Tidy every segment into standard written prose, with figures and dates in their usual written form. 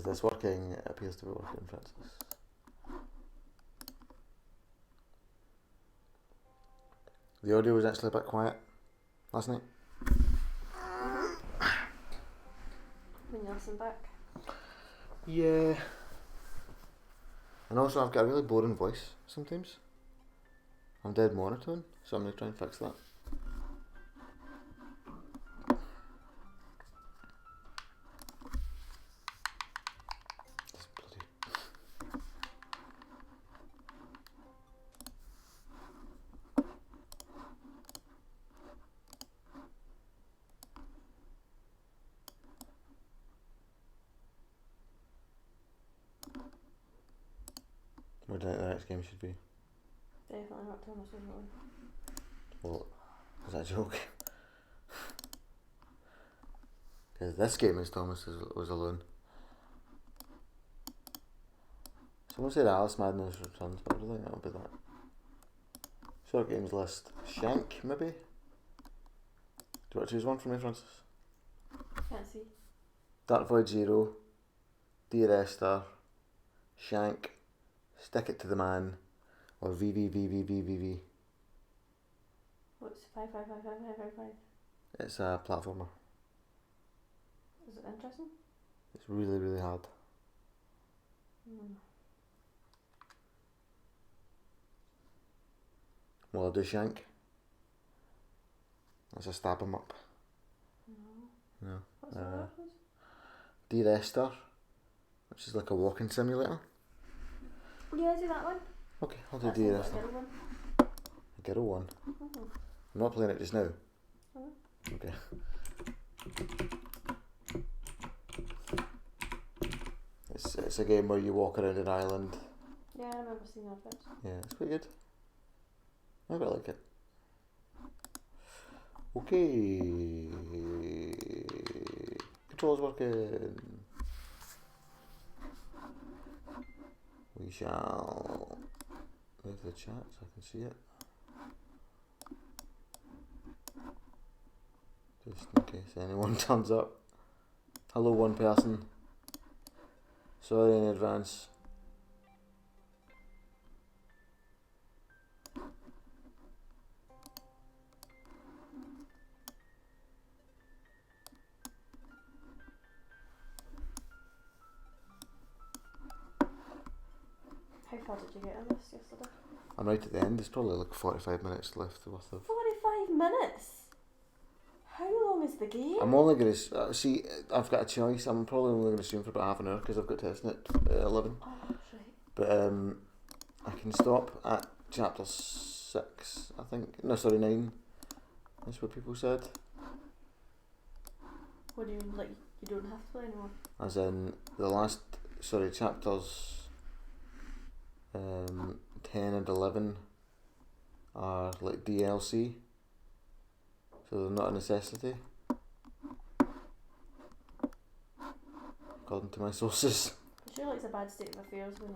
this working? It appears to be working, Francis. The audio was actually a bit quiet last night. When you listen back. Yeah. And also I've got a really boring voice sometimes. I'm dead monotone, so I'm going to try and fix that. What do you think the next game should be? Definitely not Thomas was alone. Well, was that a joke? Because this game is Thomas was alone. Someone said Alice Madness Returns, but I don't think that'll be that. Short games list. Shank, maybe? Do you want to choose one for me, Francis? Can't see. Dark Void Zero, Dear Esther, Shank, Stick It to the Man, or VVVVVVV. What's 5555555? It's a platformer. Is it interesting? It's really, really hard. Well, I'll do Shank. That's a stab 'em up. No. What's the other one? Dear Esther, which is like a walking simulator. Yeah, do that one. Okay, I'll do That Dear sounds like Esther. a girl one. A girl one. Mm-hmm. I'm not playing it just now. Mm-hmm. Okay. It's a game where you walk around an island. Yeah, I remember seeing that first. Yeah, it's pretty good. I quite like it. Okay. Controls working. We shall move the chat so I can see it. Just in case anyone turns up. Hello, one person. Sorry in advance. How far did you get on this yesterday? I'm right at the end. There's probably like 45 minutes left worth of. 45 minutes? How long is the game? I'm only going to see. I've got a choice. I'm probably only going to stream for about half an hour because I've got testing at 11. Oh, that's right. But I can stop at chapter 6. I think. No, sorry, 9. That's what people said. What do you mean? Like you don't have to play anymore? As in the last. Sorry, chapters 10 and 11 are like DLC. So they're not a necessity, according to my sources. I feel like it's a bad state of affairs when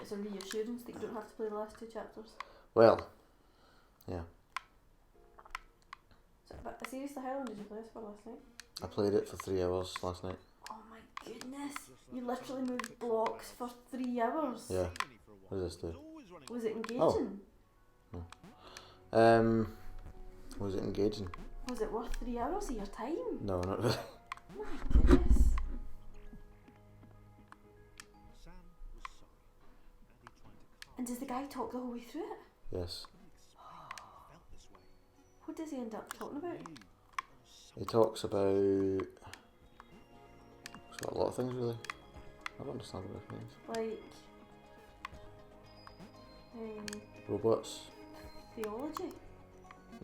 it's a reassurance that you don't have to play the last 2 chapters. Well, yeah. So, but seriously, how long did you play this for last night? I played it for 3 hours last night. Oh my goodness! You literally moved blocks for 3 hours. Yeah. What does this do? Was it engaging? No. Was it engaging? Was it worth 3 hours of your time? No, not really. My goodness. And does the guy talk the whole way through it? Yes. What does he end up talking about? He talks about. He's got a lot of things really. I don't understand what it means. Like Robots. theology?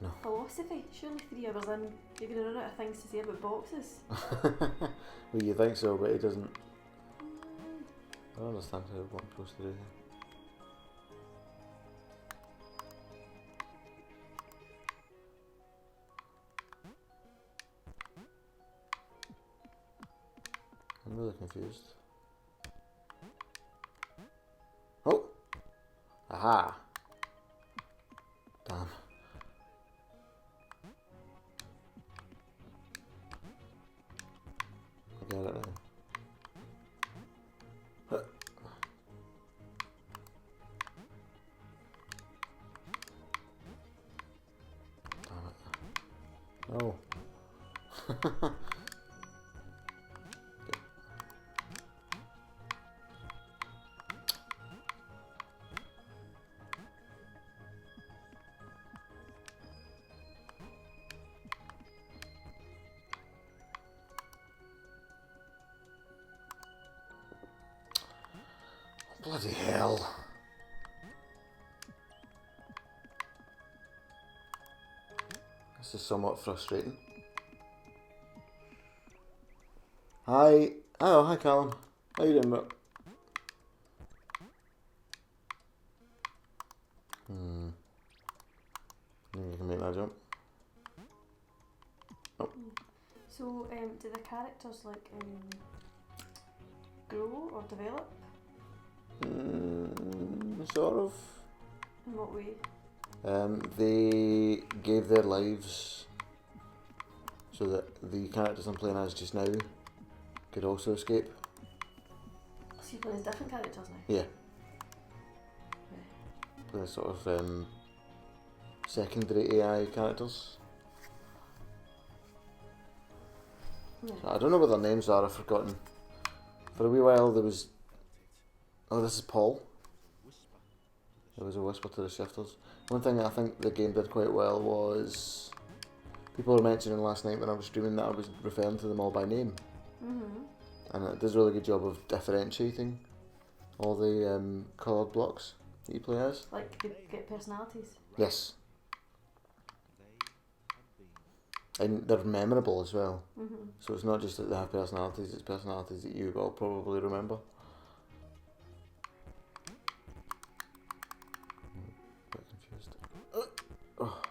No. Philosophy? Surely 3 hours in, you're going to run out of things to say about boxes. Well, you think so, but he doesn't. I don't understand what I'm supposed to do here. I'm really confused. Oh! Aha! Damn. I get it now. Oh. Bloody hell. This is somewhat frustrating. Hi. Oh, hi Callum. How you doing, bro? You can make that jump. Oh. So, do the characters like grow or develop? Sort of. In what way? They gave their lives so that the characters I'm playing as just now could also escape. So you play as different characters now? Yeah. Play sort of secondary AI characters. Yeah. So I don't know what their names are, I've forgotten. For a wee while there was... Oh, this is Paul. There was a whisper to the shifters. One thing I think the game did quite well was... People were mentioning last night when I was streaming that I was referring to them all by name. And it does a really good job of differentiating all the coloured blocks that you play as. Like they get personalities? Yes. And they're memorable as well. So it's not just that they have personalities, it's personalities that you will probably remember. A bit confused. Oh. Oh.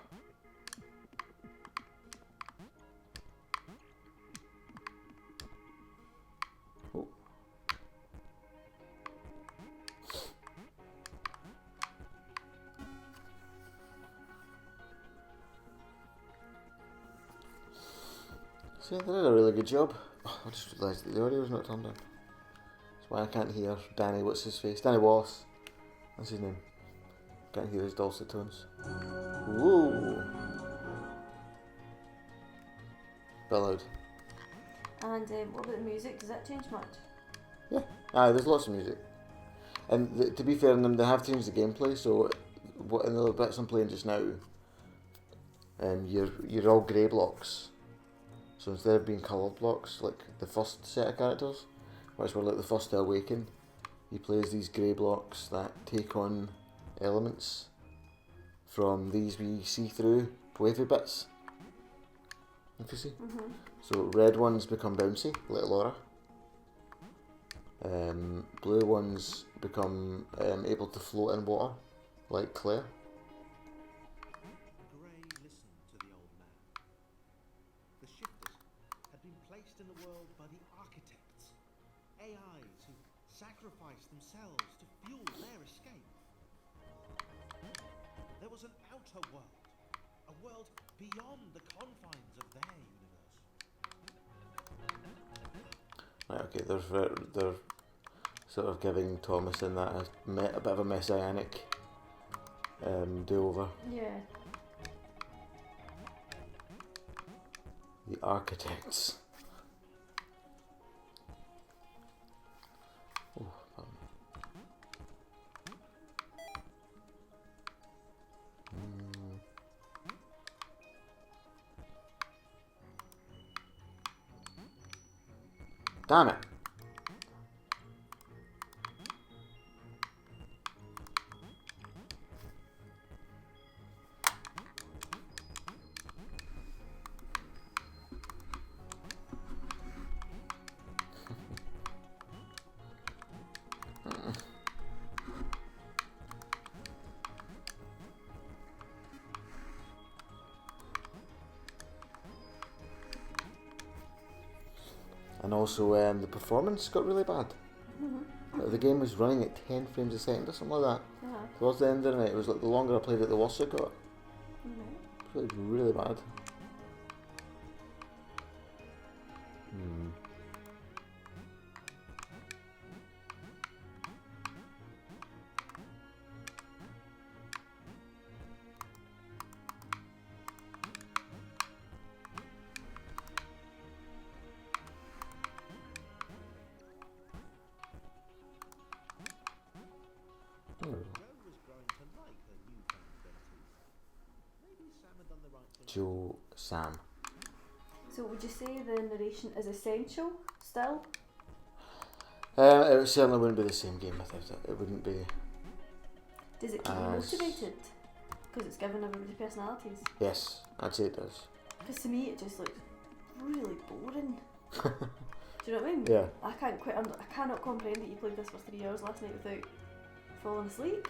See, they did a really good job. Oh, I just realised that the audio's not turned on. That's why I can't hear Danny, what's his face? Danny Wallace. That's his name. Can't hear his dulcet tones. Whoa! Bit loud. And what about the music? Does that change much? Yeah. Aye, there's lots of music. And to be fair in them, they have changed the gameplay, so what in the bits I'm playing just now, you're all grey blocks. So instead of being coloured blocks, like the first set of characters, which were like the first to awaken, you play as these grey blocks that take on elements from these wee see-through wavy bits. If you see. So red ones become bouncy, like Laura. Blue ones become able to float in water, like Claire. Gray listened to the old man. The shifters had been placed in the world by the architects, AIs who sacrificed themselves to fuel their escape. There was an outer world, a world beyond the confines of their universe. Right, okay, they're sort of giving Thomas in that a bit of a messianic do-over. Yeah. The architects. Oh, damn it. And also the performance got really bad. The game was running at 10 frames a second or something like that. Towards the end of the night, it was like the longer I played it, the worse it got. It was really bad. Joe Sam. So would you say the narration is essential still? It certainly wouldn't be the same game without it. It wouldn't be. Does it keep you motivated? Because it's given everybody personalities. Yes, I'd say it does. Because to me it just looks really boring. Do you know what I mean? Yeah. I cannot comprehend that you played this for 3 hours last night without falling asleep.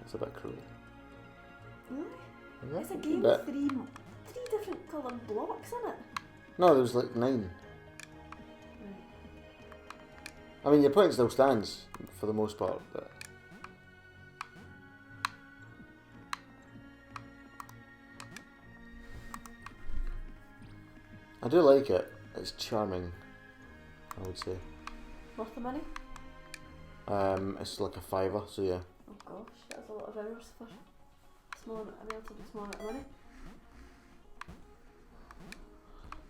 It's a bit cruel. Really? Yeah, It's a game with three different coloured blocks in it. No, there was like 9. I mean, your point still stands for the most part, but I do like it. It's charming, I would say. Worth the money? It's like a £5, so yeah. Oh gosh, that's a lot of hours for a relatively small amount of money.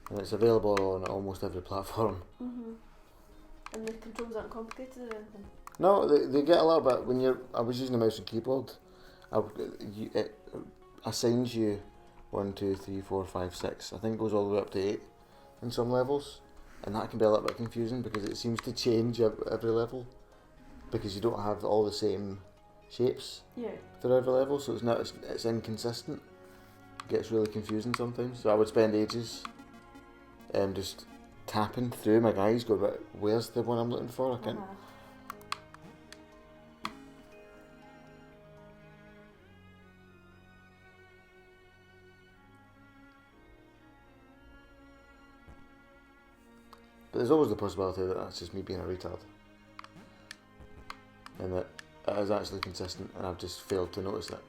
And it's available on almost every platform. And the controls aren't complicated or anything? No, they get a little bit when you're. I was using a mouse and keyboard. It assigns you 1, 2, 3, 4, 5, 6. I think it goes all the way up to 8 in some levels, and that can be a little bit confusing because it seems to change every level because you don't have all the same shapes for every level, so it's inconsistent. It gets really confusing sometimes. So I would spend ages just tapping through my guys, going, "But where's the one I'm looking for? I can't." But there's always the possibility that that's just me being a retard, and that it is actually consistent, and I've just failed to notice it.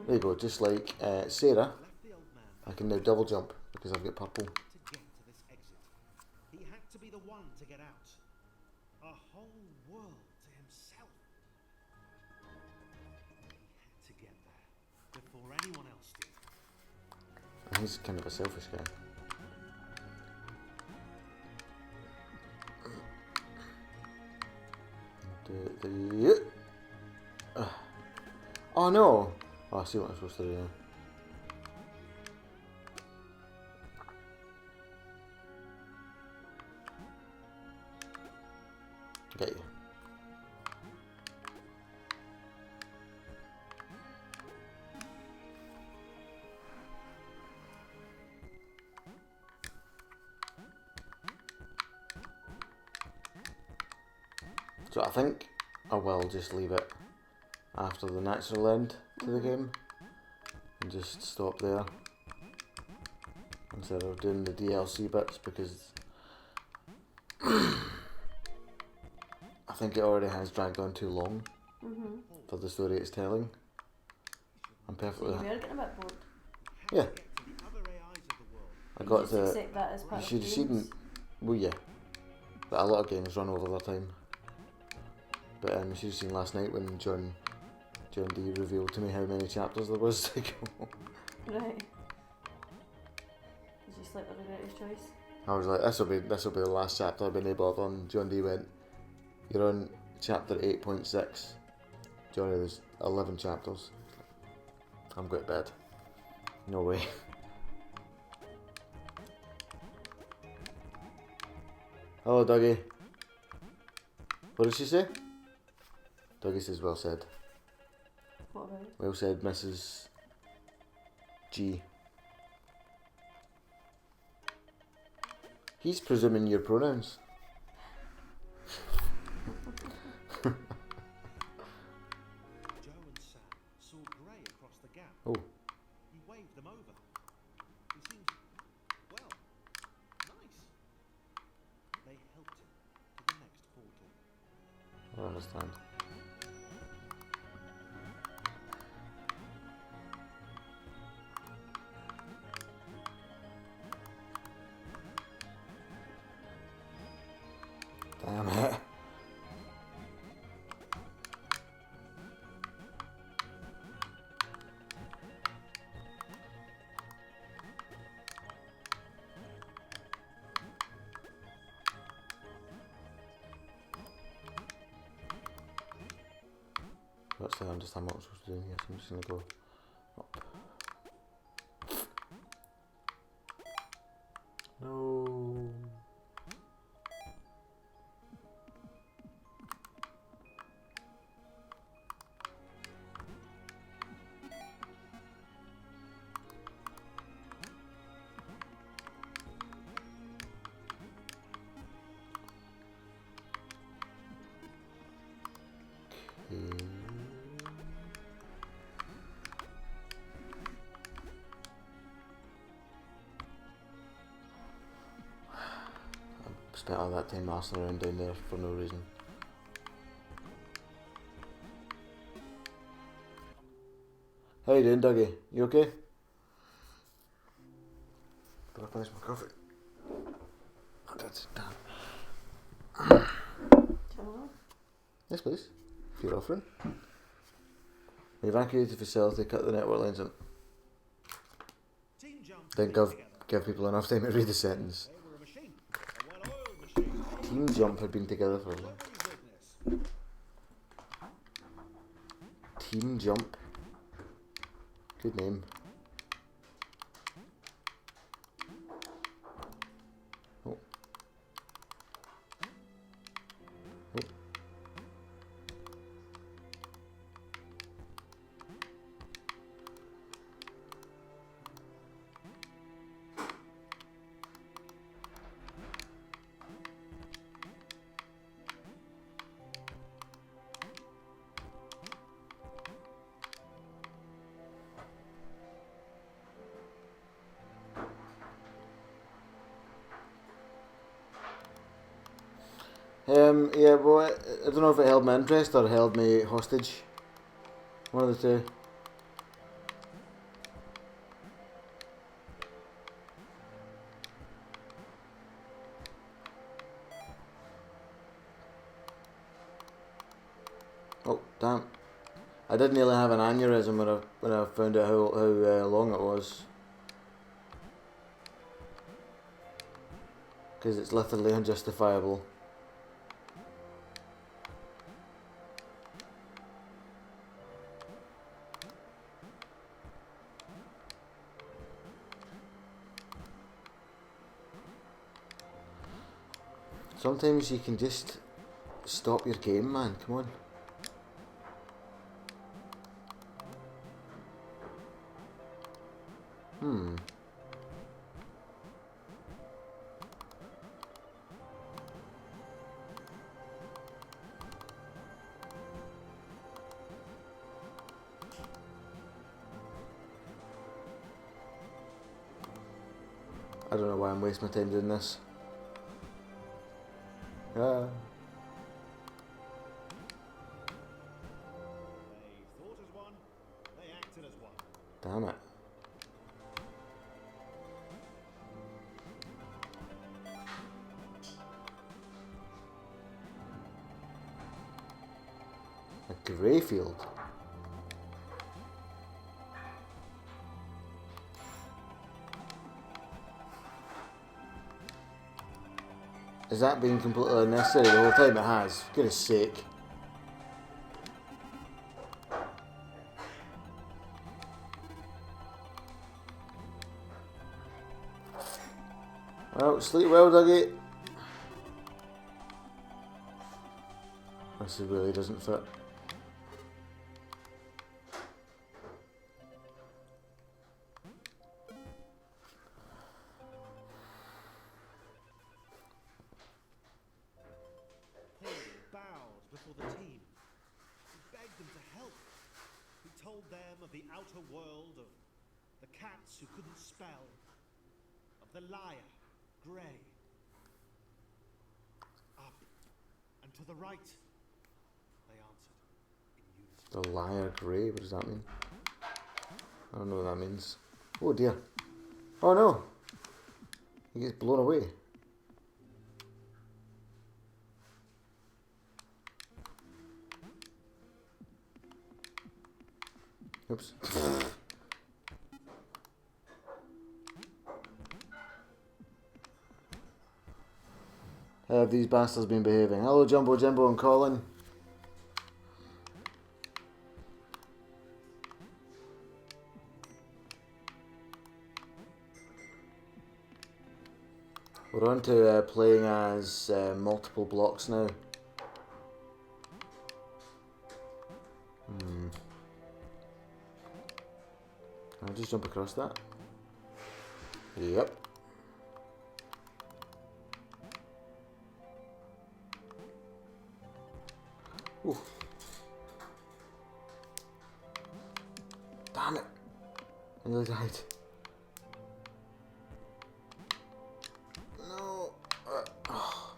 There you go. Just like Sarah, I can now double jump because I've got purple. He had to be the one to get out. A whole world to himself. He had to get there before anyone else did. And he's kind of a selfish guy. Oh no! Oh, I see what I'm supposed to do now. Get you. So I think I will just leave it after the natural end to the game and just stop there instead of doing the DLC bits because I think it already has dragged on too long for the story it's telling. I'm perfectly. So you were getting a bit bored. Yeah. I got just the. accept that as part You of should games. well, yeah. But a lot of games run over their time. But you should have seen last night when John D revealed to me how many chapters there was to go. Right. Did you sleep with regret his choice? I was like, this will be the last chapter I've been able to on. John D went, "You're on chapter 8.6. Johnny, there's 11 chapters. I'm going to bed. No way." Hello, Dougie. What did she say? Dougie says, "Well said." What about it? Well said, Mrs. G. He's presuming your pronouns. Joe and Sam saw Gray across the gap. Oh. He waved them over. He seemed, well, nice. They helped him to the next portal. I understand. Damn it. Let's say I understand what I'm supposed to do here, so I'm just going to go up. No. Spent all that time messing around down there for no reason. How you doing, Dougie? You okay? Did I finish my coffee? Oh, that's damn. Hello. Yes, please. If you're offering. We evacuated the facility, cut the network lines in. Team Jump Then give people enough time to read the sentence. They were a machine, a well-oiled machine. Team Jump had been together for a while. Nobody's witness. Team Jump. Good name. Oh. Oh. Yeah, well, I don't know if it held my interest or held me hostage. One of the two. Oh, damn. I did nearly have an aneurysm when I found out how long it was. Because it's literally unjustifiable. Sometimes you can just stop your game, man. Come on. I don't know why I'm wasting my time doing this. They thought as one, they acted as one. Damn it. A grey field. Has that been completely unnecessary the whole time? It has. For goodness sake. Well, sleep well, Dougie. This really doesn't fit. Kane bowed before the team. He begged them to help. He told them of the outer world, of the cats who couldn't spell, of the liar, Grey. Up and to the right, they answered in unison. The liar grey, what does that mean? I don't know what that means. Oh dear. Oh no! He gets blown away. Oops. How have these bastards been behaving? Hello Jumbo Jimbo and Colin. We're on to playing as multiple blocks now. I'll just jump across that. Yep. Ooh. Damn it! I nearly died. No. Oh.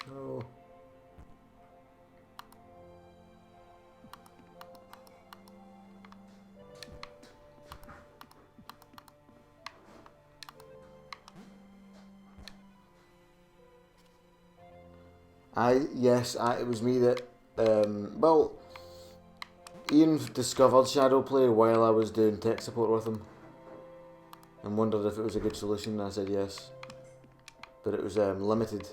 No. It was me that, well, Ian discovered Shadow Play while I was doing tech support with him and wondered if it was a good solution, and I said yes, but it was limited.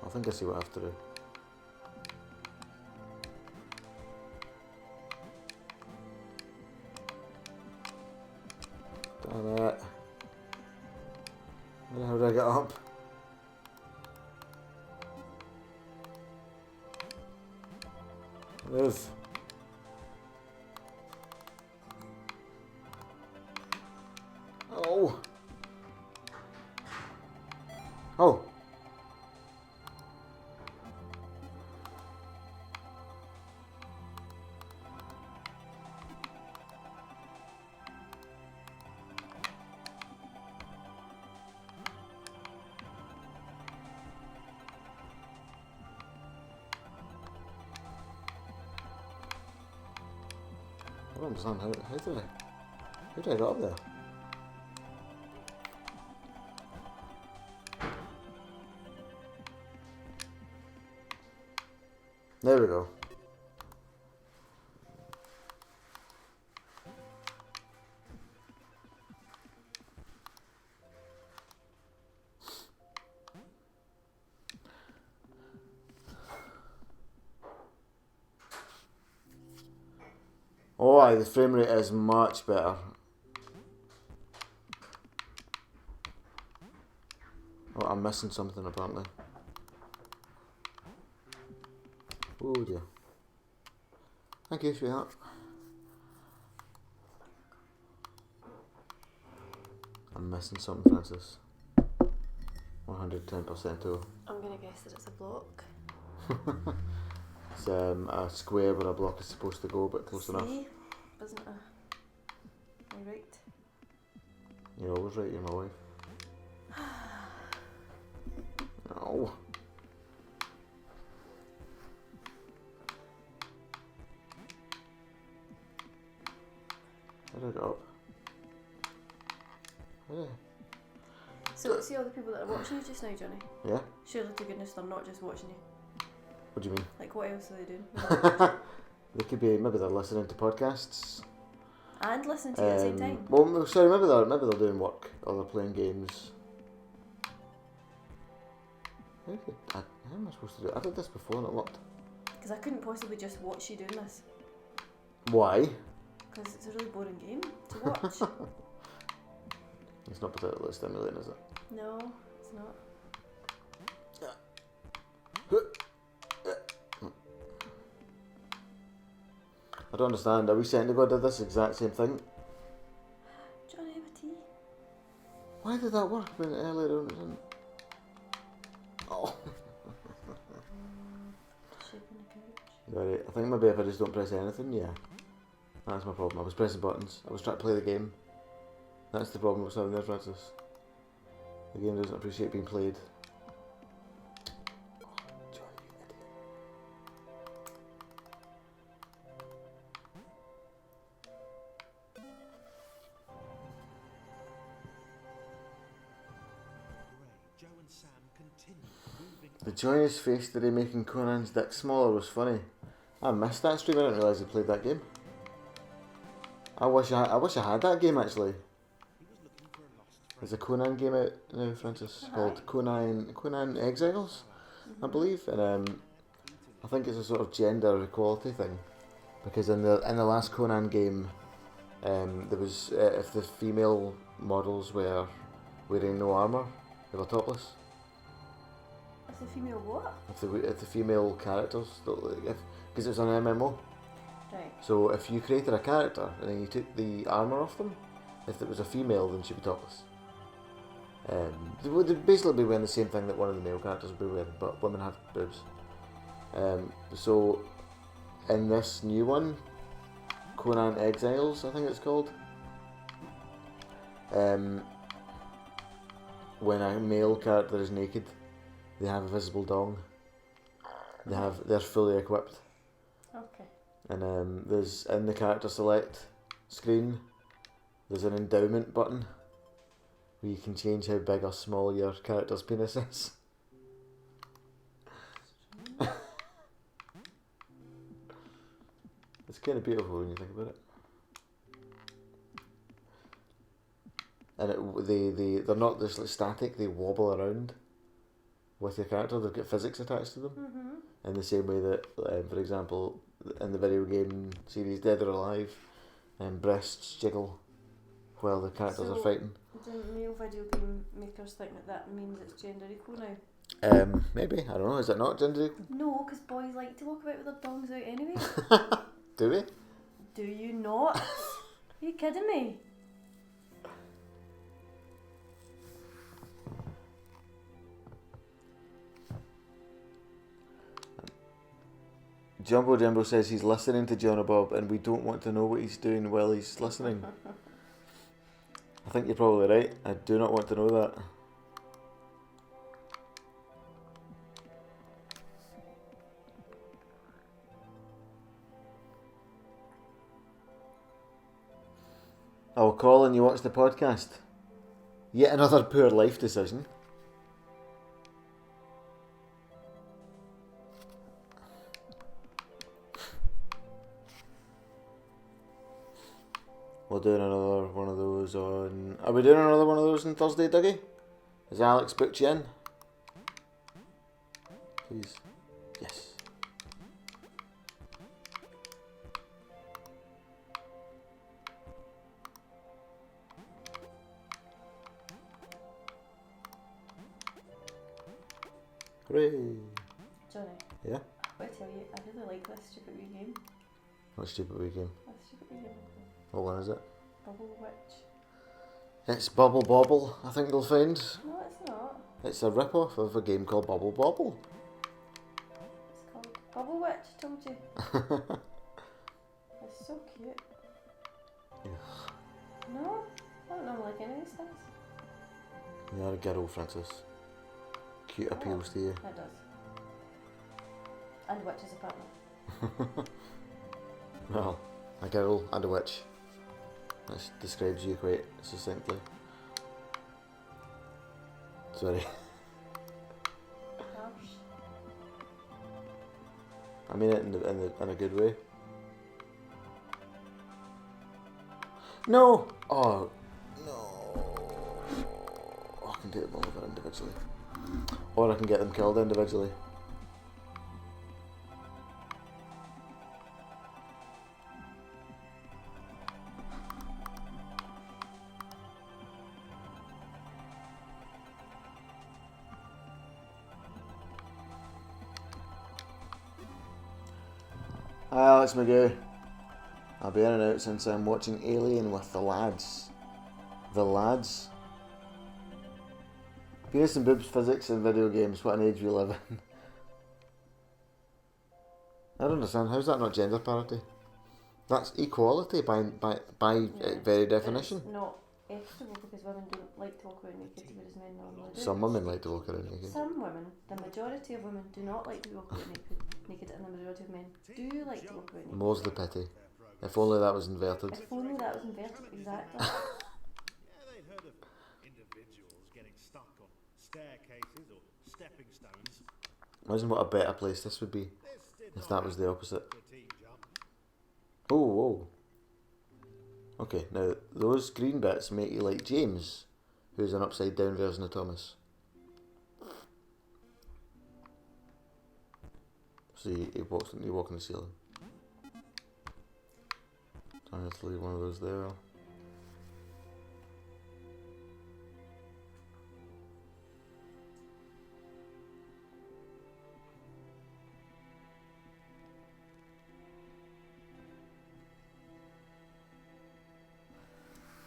I think I see what I have to do. Damn it. How do I get up? Move. Oh. Oh. I don't understand how did I get up there? There we go. Oh aye, the frame rate is much better. Oh, I'm missing something apparently. Oh dear. Thank you for that. I'm missing something, Francis. 110% too. I'm gonna guess that it's a block. It's a square where a block is supposed to go, but close enough. Isn't it? Am I right? You're always right, you're my wife. No. How do I get up? Yeah. So, see all the people that are watching you just now, Johnny? Yeah? Surely to goodness they're not just watching you. What do you mean? Like, what else are they doing? They could be, maybe they're listening to podcasts. And listening to you at the same time. Well, sorry, maybe they're doing work or they're playing games. How am I supposed to do it? I did this before and it worked. Because I couldn't possibly just watch you doing this. Why? Because it's a really boring game to watch. It's not particularly stimulating, is it? No, it's not. I don't understand. A wee second ago I did this exact same thing. Johnny, have a tea. Why did that work when earlier on it didn't? Oh. Shaking the couch. Right, I think maybe if I just don't press anything, yeah. That's my problem. I was pressing buttons. I was trying to play the game. That's the problem with having there, Francis. The game doesn't appreciate being played. Oh, John, you idiot. Joe and Sam continue moving. The joyous face today making Conan's dick smaller was funny. I missed that stream. I didn't realise he played that game. I wish I had that game actually. He was looking for an There's a Conan game out now, Francis, called Conan Exiles, I believe, and I think it's a sort of gender equality thing, because in the last Conan game, there was if the female models were wearing no armor, they were topless. If the female what? If the female characters, because it's an MMO. Right. So if you created a character and then you took the armour off them, if it was a female, then she'd be topless. They would basically be wearing the same thing that one of the male characters would be wearing, but women have boobs. So in this new one, Conan Exiles, I think it's called, when a male character is naked, they have a visible dong. They're fully equipped. Okay. And there's in the character select screen, there's an endowment button where you can change how big or small your character's penis is. It's kind of beautiful when you think about it. And they're not just like static; they wobble around with your character. They've got physics attached to them. Mm-hmm. In the same way that, for example, in the video game series Dead or Alive, breasts jiggle while the characters are fighting. Do male video game makers think that means it's gender equal now? Maybe, I don't know, is it not gender equal? No, because boys like to walk about with their dongs out anyway. Do we? Do you not? Are you kidding me? Jumbo Jumbo says he's listening to John Bob and we don't want to know what he's doing while he's listening. I think you're probably right. I do not want to know that. Oh, Colin, you watched the podcast? Yet another poor life decision. We're doing another one of those on... Are we doing another one of those on Thursday, Dougie? Has Alex booked you in? Please. Yes. Hooray! Johnny. Yeah? I tell you, I really like this stupid wee game. What stupid wee game? This stupid wee game. What one is it? Bubble Witch. It's Bubble Bobble, I think you'll find. No, it's not. It's a rip-off of a game called Bubble Bobble. It's called Bubble Witch, told you. It's so cute. No, I don't normally like any of these things. You're a girl, Francis. Cute appeals to you. It does. And witches apparently. Well, a girl and a witch. That describes you quite succinctly. Sorry. Harsh. I mean it in a good way. No! Oh, no. I can do them all of it individually. Or I can get them killed individually. Hi Alex McGee. I'll be in and out since I'm watching Alien with the lads. The lads? Penis and boobs physics in video games, what an age we live in. I don't understand, how's that not gender parity? That's equality by very definition. It's not equitable because women don't like to walk around naked, whereas men normally do. Some women like to walk around naked. Some women, the majority of women do not like to walk around naked, and the majority of men do like to walk around naked. More's the pity. If only that was inverted. If only that was inverted, exactly. Yeah, they'd heard of individuals getting stuck on staircases or stepping stones. Imagine what a better place this would be if that was the opposite. The team jump. Oh, whoa. Okay, now those green bits make you like James, who's an upside down version of Thomas. So he walks on the ceiling. I have to leave one of those there.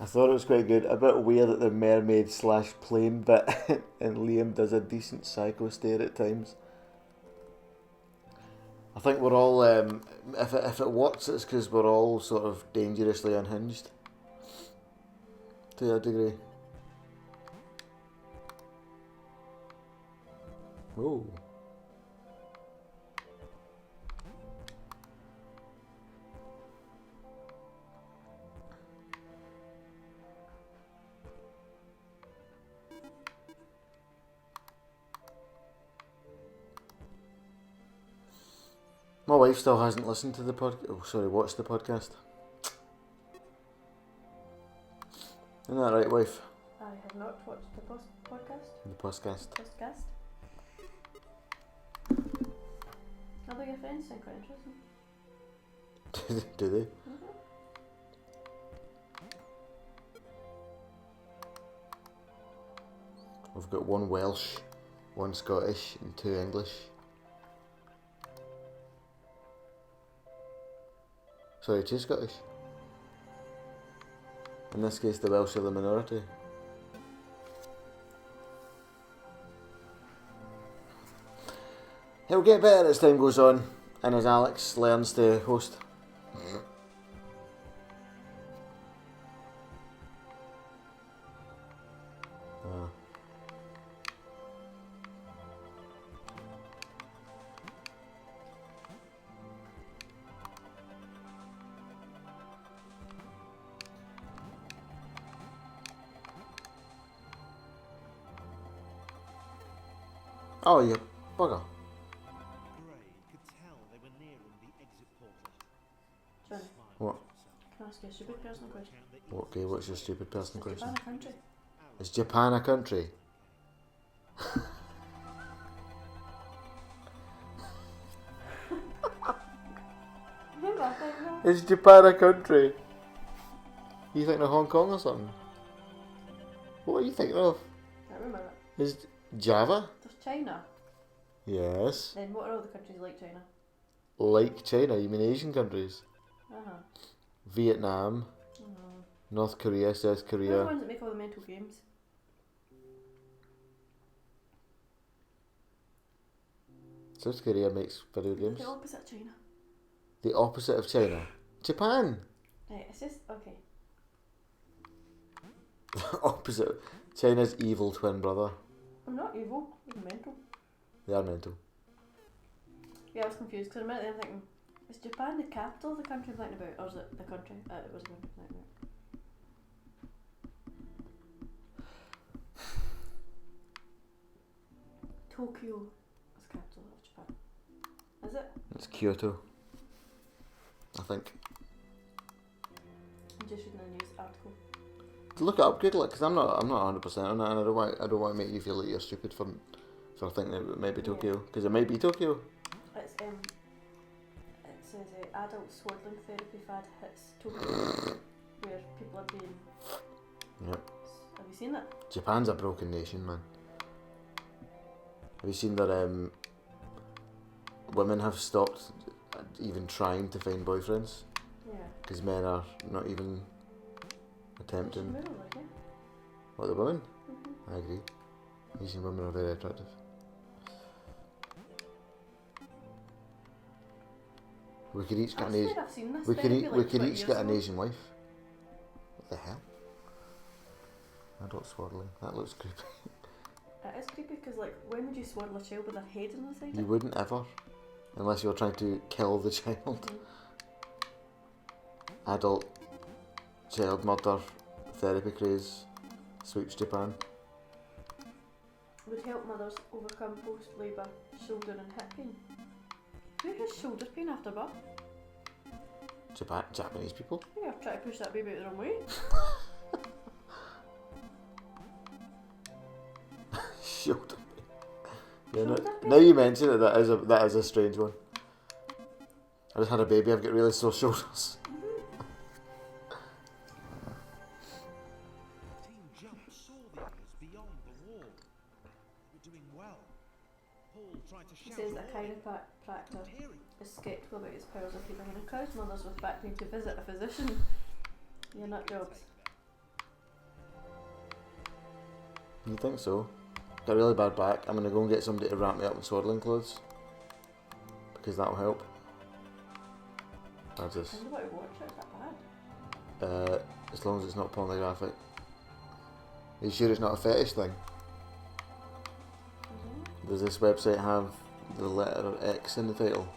I thought it was quite good. A bit weird that the mermaid / plane bit and Liam does a decent psycho stare at times. I think we're all, if it works, it's because we're all sort of dangerously unhinged. To a degree. Ooh. My wife still hasn't listened to the watched the podcast. Isn't that right, wife? I have not watched the podcast. The podcast. Podcast. Although your friends sound quite interesting. Do they? Mm-hmm. We've got one Welsh, one Scottish, and 2 English. Sorry, 2 Scottish. In this case, the Welsh are the minority. It'll get better as time goes on, and as Alex learns to host. Oh, you bugger. Gray could tell they were nearing the exit portal. Johnny, What? can I ask you a stupid personal question? Okay, what's your stupid person Is question? Japan a country? Is Japan a country? Remember, I think no. Is Japan a country? You thinking of Hong Kong or something? What are you thinking of? I remember that. Is Java? There's China. Yes. Then what are all the countries like China? Like China, you mean Asian countries? Uh-huh. Vietnam, North Korea, South They're the Korea. ones that make all the mental games. South Korea makes video games. The opposite of China. The opposite of China. Japan. Right, it's just, okay. The opposite. China's evil twin brother. I'm not evil, I'm mental. They are mental. Yeah, I was confused because I'm thinking, is Japan the capital of the country I'm thinking about, or is it the country? It was the country I'm thinking about. Tokyo is the capital of Japan. Is it? It's Kyoto. I think. I'm just reading a news article. Look it up, Google it, because I'm not 100% on it, and I don't want to make you feel like you're stupid for thinking that it might be Tokyo, because it might be Tokyo. It's it says adult swaddling therapy fad hits Tokyo, where people are being. Yep. Have you seen that? Japan's a broken nation, man. Have you seen that women have stopped even trying to find boyfriends? Yeah. Because men are not even attempting. It's rural, like, yeah. What, the women? Mm-hmm. I agree. Asian women are very attractive. We could each get an Asian. I've seen this We could therapy, like, each 20 get years an ago. Asian wife. What the hell? Adult swaddling. That looks creepy. It is creepy because, like, when would you swaddle a child with their head inside You it? wouldn't ever, unless you were trying to kill the child. Mhm. Adult child murder therapy craze sweeps Japan. Would help mothers overcome post-labour shoulder and hip pain. Who has shoulder pain after birth? Japanese people. Maybe I've tried to push that baby out the wrong way. Shoulder pain. Yeah, Shoulder pain? now you mention it, that is a strange one. I just had a baby, I've got really sore shoulders. Team Jump saw the others beyond the wall. They were doing well. Paul tried to He shout says that a warning, chiropractor comparing is sceptical about his powers of keeping and encouraged mothers with back pain to visit a physician. You're nut jobs. You think so? Got a really bad back. I'm gonna go and get somebody to wrap me up in swaddling clothes. Because that'll help. I just... Think about it, watch it, is that bad? as long as it's not pornographic. Are you sure it's not a fetish thing? Does this website have the letter X in the title?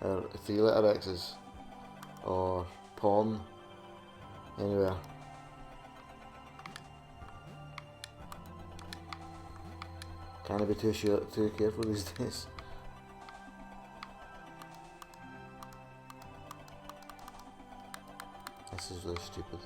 No. Or 3 letter X's? Or porn? Anywhere? Can't I be too careful these days? This is really stupid.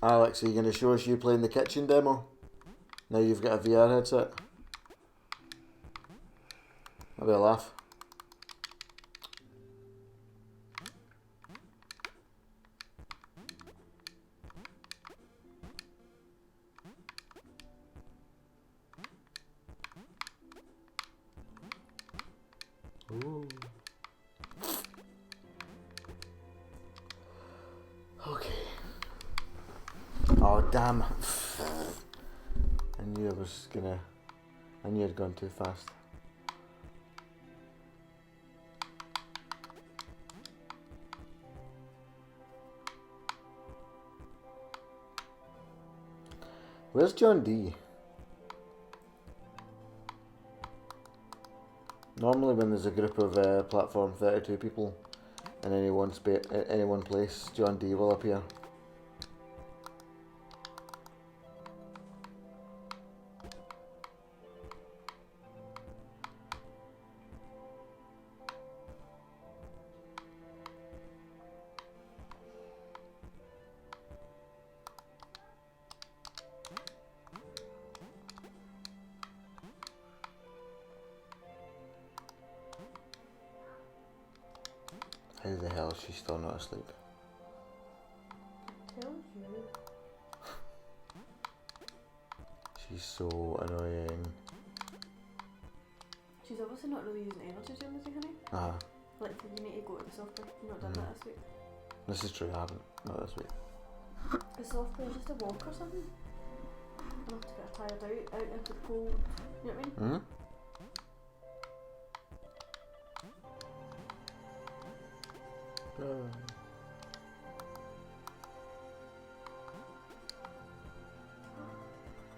Alex, are you going to show us you playing the kitchen demo? Now you've got a VR headset? That'll be a laugh. Ooh. Okay. Oh damn. I knew I'd gone too fast. Where's John D? Normally when there's a group of platform 32 people in any one place, John D will appear. How the hell is she still not asleep? Tells you. She's so annoying. She's obviously not really using energy during the day, honey. Ah, Like, you need to go to the software. You've not done that this week. this is true, I haven't. Not this week. The software is just a walk or something. I'll have to get her tired out into the cold. You know what I mean? Hmm?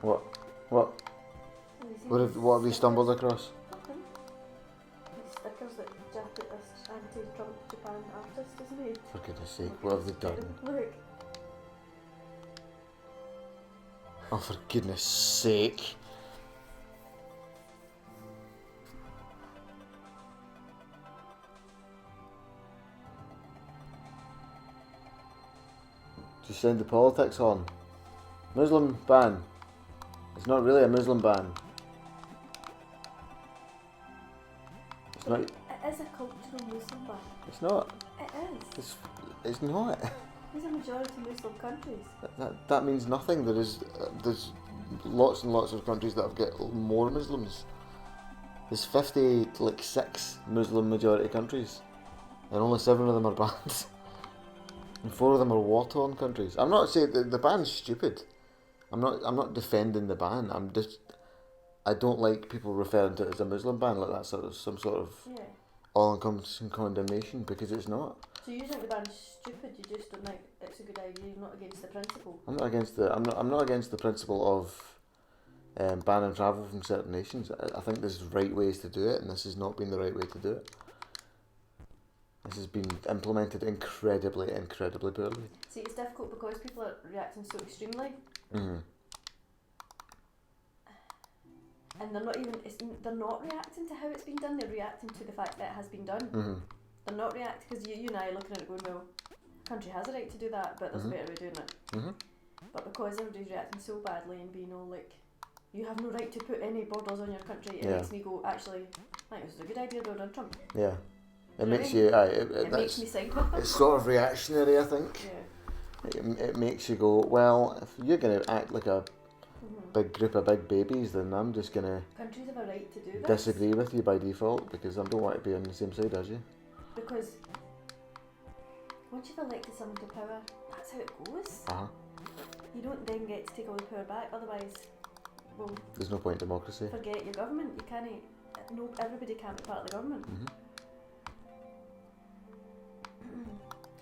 What? What? And you see What these have we stumbled stickers? across? Nothing. These stickers that this anti-Trump Japan artist has made. For goodness sake, what have they done? Look. Oh, for goodness sake. Just send the politics on. Muslim ban. It's not really a Muslim ban. It's not. It is a cultural Muslim ban. It's not. It is. It's not. These are majority Muslim countries. That means nothing. There's lots and lots of countries that have got more Muslims. There's 56 Muslim majority countries, and only 7 of them are banned. And 4 of them are war-torn countries. I'm not saying the ban's stupid. I'm not defending the ban. I don't like people referring to it as a Muslim ban, like that's some sort of Yeah. all-encompassing condemnation, because it's not. So you think the ban is stupid? You just don't think it's a good idea. You're not against the principle. I'm not against the principle of banning travel from certain nations. I think there's right ways to do it, and this has not been the right way to do it. This has been implemented incredibly poorly. See, it's difficult because people are reacting so extremely. Mm-hmm. And they're not reacting to how it's been done, they're reacting to the fact that it has been done. Mm-hmm. They're not reacting, because you and I are looking at it going, well, the country has a right to do that, but there's a better way of doing it. Mm-hmm. But because everybody's reacting so badly and being all like, you have no right to put any borders on your country, it makes me go, actually, I think this is a good idea, Donald Trump. Yeah. It makes you. It makes me side with them. It's sort of reactionary, I think. Yeah. It makes you go, well, if you're going to act like a big group of big babies, then I'm just going to countries have a right to do this. disagree with you by default, because I don't want to be on the same side as you. Because once you've elected someone to power, that's how it goes. Uh-huh. You don't then get to take all the power back, otherwise, well, there's no point in democracy. forget your government. You can't, no, everybody can't be part of the government. Mm-hmm.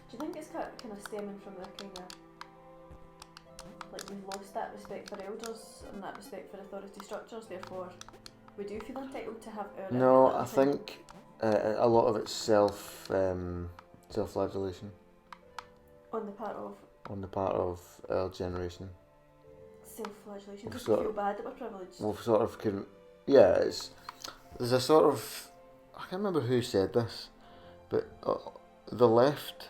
Do you think it's kind of stemming from the kind of, like, we've lost that respect for elders and that respect for authority structures, therefore we do feel entitled to have our... No, I think a lot of it's self-flagellation. On the part of? On the part of our generation. Self-flagellation, because we feel bad that we're privileged. We've sort of there's a sort of, I can't remember who said this, but the left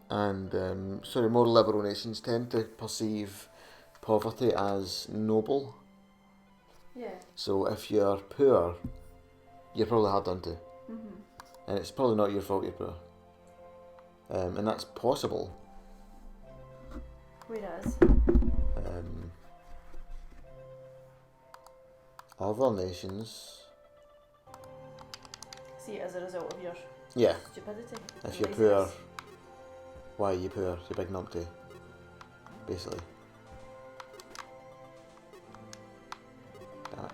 and more liberal nations tend to perceive poverty as noble. Yeah. So if you're poor, you're probably hard done to. Mm-hmm. And it's probably not your fault you're poor. And that's possible. Whereas? Other nations... See it as a result of your stupidity. If you're poor, why are you poor? You're big numpty. Basically. That.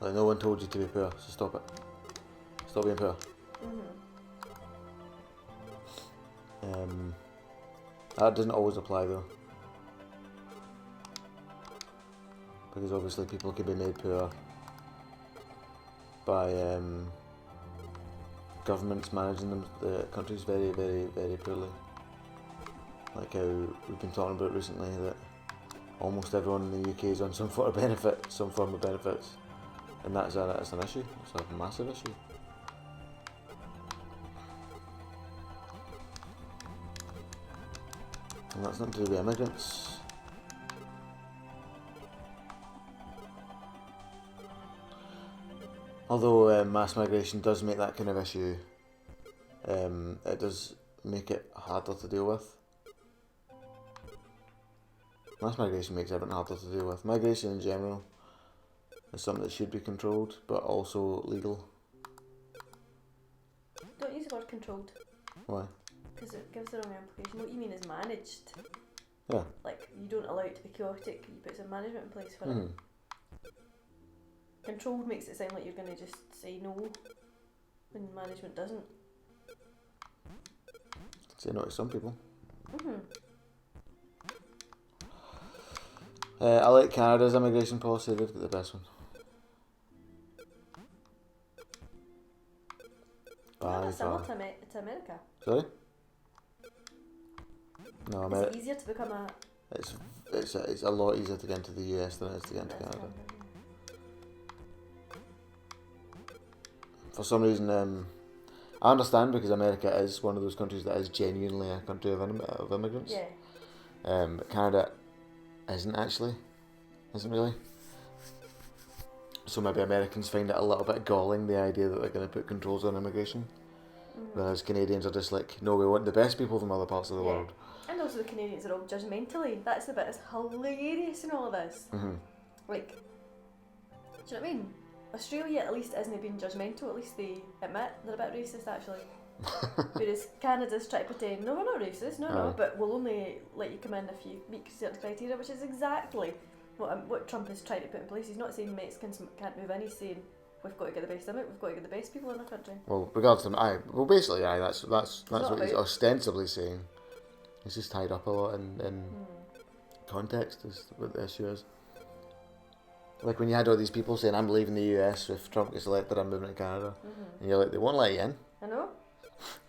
Like, no one told you to be poor, so stop it. Stop being poor. Mm-hmm. That doesn't always apply though. Because obviously people can be made poor by governments managing the countries very, very, very poorly. Like how we've been talking about recently that almost everyone in the UK is on some form of benefits, and that's an issue. It's a massive issue. And that's not to do with immigrants. Although mass migration does make that kind of issue, it does make it harder to deal with. Mass migration makes everything harder to deal with. Migration in general is something that should be controlled, but also legal. Don't use the word controlled. Why? Because it gives the wrong implication. What you mean is managed. Yeah. Like, you don't allow it to be chaotic, you put some management in place for it. Controlled makes it sound like you're going to just say no when management doesn't. Say no to some people. Mm-hmm. I like Canada's immigration policy, they've got the best one. That's similar to America. Sorry? No, Is it easier to become a... It's a lot easier to get into the US than it is to get into Canada. For some reason, I understand because America is one of those countries that is genuinely a country of immigrants. Yeah. But Canada isn't really. So maybe Americans find it a little bit galling, the idea that they're going to put controls on immigration. Whereas Canadians are just like, no, we want the best people from other parts of the world. And also the Canadians are all judgmentally. That's the bit that's hilarious in all of this. Like, do you know what I mean? Australia at least isn't being judgmental, at least they admit they're a bit racist actually. Whereas Canada's trying to pretend, no, we're not racist, no, but we'll only let you come in if you meet certain criteria, which is exactly what Trump is trying to put in place. He's not saying Mexicans can't move in, he's saying we've got to get the best of it, we've got to get the best people in our country. Well, regardless of that's what he's ostensibly saying. He's just tied up a lot in context is what the issue is. Like when you had all these people saying, I'm leaving the US if Trump gets elected, I'm moving to Canada. And you're like, they won't let you in. I know.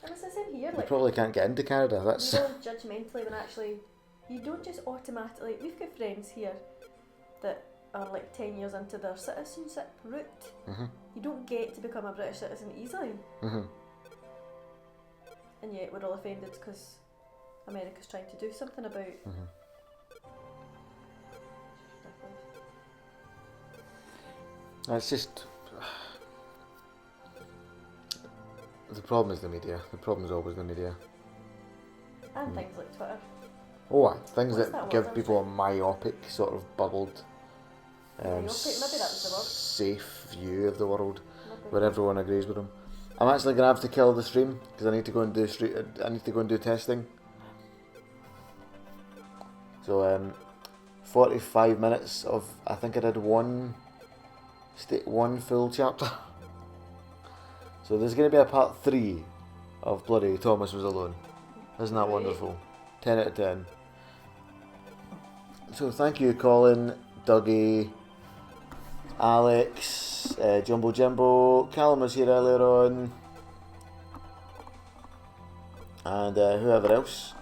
And it's the same here. You Like, probably can't get into Canada. That's you go judgmentally when actually you don't just automatically. We've got friends here that are like 10 years into their citizenship route. You don't get to become a British citizen easily. And yet we're all offended because America's trying to do something about. It's just the problem is the media. The problem is always the media. And things like Twitter. Oh, things What's that that give word? people a myopic, sort of bubbled, Myopic, maybe that was the word. safe view of the world, Maybe. where everyone agrees with them. I'm actually gonna have to kill the stream because I need to go and do I need to go and do testing. So 45 minutes of, I think I did one full chapter. So there's going to be a part 3 of bloody Thomas Was Alone. Isn't that wonderful? 10 out of 10. So thank you Colin, Dougie, Alex, Jumbo Jimbo, Callum was here earlier on, and whoever else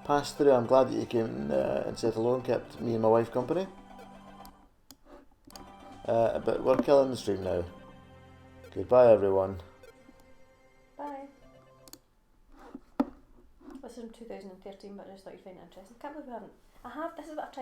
passed through. I'm glad that you came and said hello and kept me and my wife company. But we're killing the stream now. Goodbye everyone. Bye. This is from 2013, but I just thought you'd find it interesting. Can't believe we haven't. This is what I've tried.